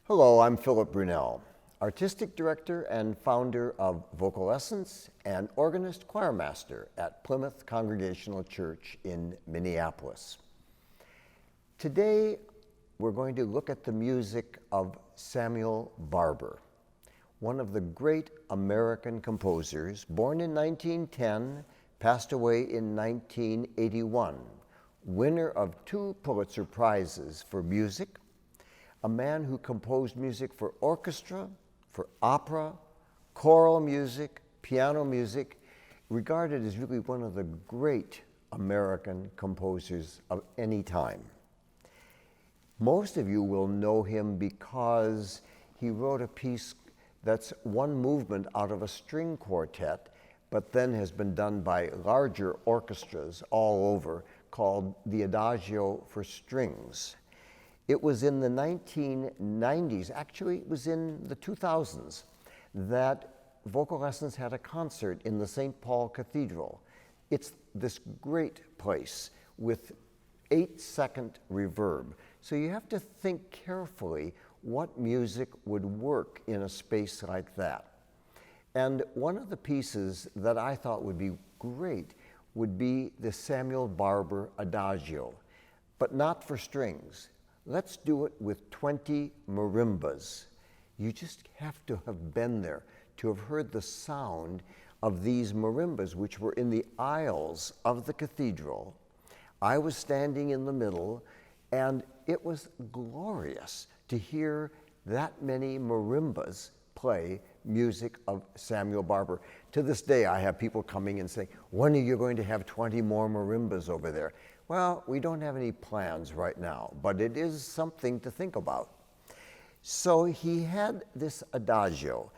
Hello, I'm Philip Brunelle, Artistic Director and founder of Vocal Essence and organist choirmaster at Plymouth Congregational Church in Minneapolis. Today, we're going to look at the music of Samuel Barber, one of the great American composers, born in 1910, passed away in 1981, winner of 2 Pulitzer Prizes for music, a man who composed music for orchestra, for opera, choral music, piano music, regarded as really one of the great American composers of any time. Most of you will know him because he wrote a piece that's one movement out of a string quartet, but then has been done by larger orchestras all over, called the Adagio for strings. It was in the 1990s, actually it was in the 2000s, that Vocal Essence had a concert in the St. Paul Cathedral. It's this great place with 8-second reverb. So you have to think carefully what music would work in a space like that. And one of the pieces that I thought would be great would be the Samuel Barber Adagio, but not for strings. Let's do it with 20 marimbas. You just have to have been there to have heard the sound of these marimbas, which were in the aisles of the cathedral. I was standing in the middle, and it was glorious to hear that many marimbas play music of Samuel Barber. To this day, I have people coming and saying, when are you going to have 20 more marimbas over there? Well, we don't have any plans right now, but it is something to think about. So he had this Adagio,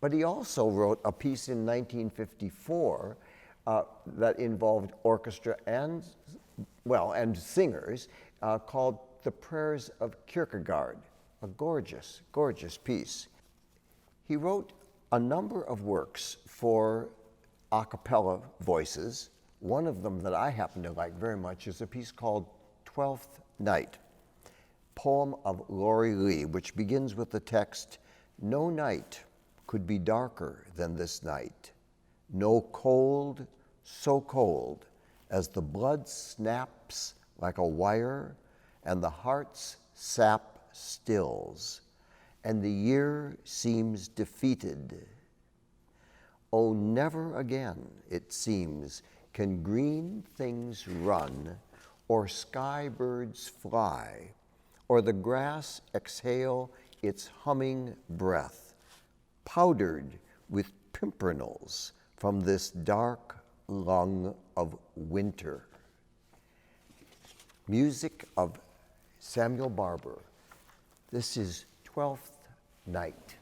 but he also wrote a piece in 1954 that involved orchestra and singers called The Prayers of Kierkegaard, a gorgeous, gorgeous piece. He wrote a number of works for a cappella voices. One of them that I happen to like very much is a piece called 12th Night, poem of Laurie Lee, which begins with the text, "No night could be darker than this night, no cold so cold as the blood snaps like a wire and the heart's sap stills, and the year seems defeated. Oh, never again, it seems, can green things run, or sky birds fly, or the grass exhale its humming breath, powdered with pimpernels from this dark lung of winter." Music of Samuel Barber. This is 12th Night.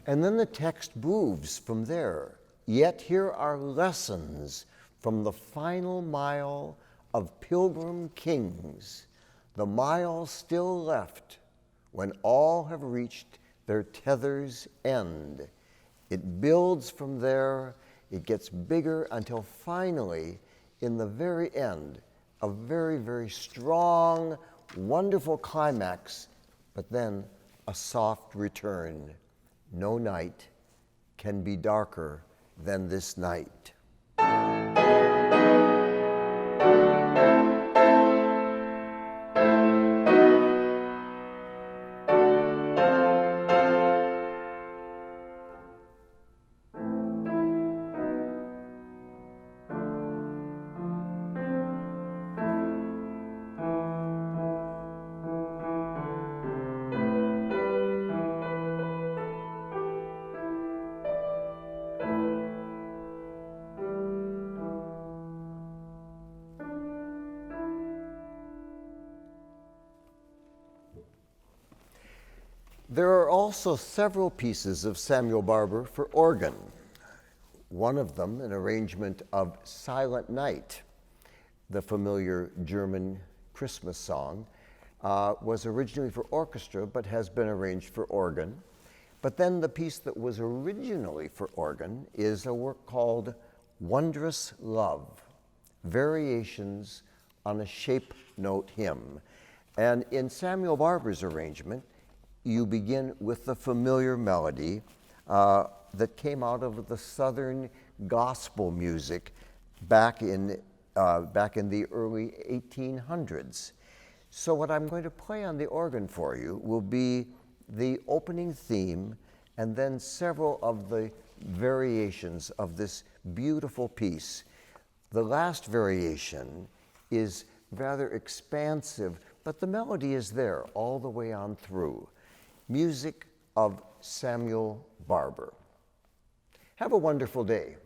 And then the text moves from there. Yet here are lessons from the final mile of pilgrim kings, the mile still left when all have reached their tether's end. It builds from there, it gets bigger until finally, in the very end, a very, very strong, wonderful climax, but then a soft return. No night can be darker than this night. There are also several pieces of Samuel Barber for organ. One of them, an arrangement of Silent Night, the familiar German Christmas song, was originally for orchestra but has been arranged for organ. But then the piece that was originally for organ is a work called Wondrous Love, Variations on a Shape Note Hymn. And in Samuel Barber's arrangement, you begin with the familiar melody that came out of the Southern gospel music back in the early 1800s. So what I'm going to play on the organ for you will be the opening theme and then several of the variations of this beautiful piece. The last variation is rather expansive, but the melody is there all the way on through. Music of Samuel Barber. Have a wonderful day.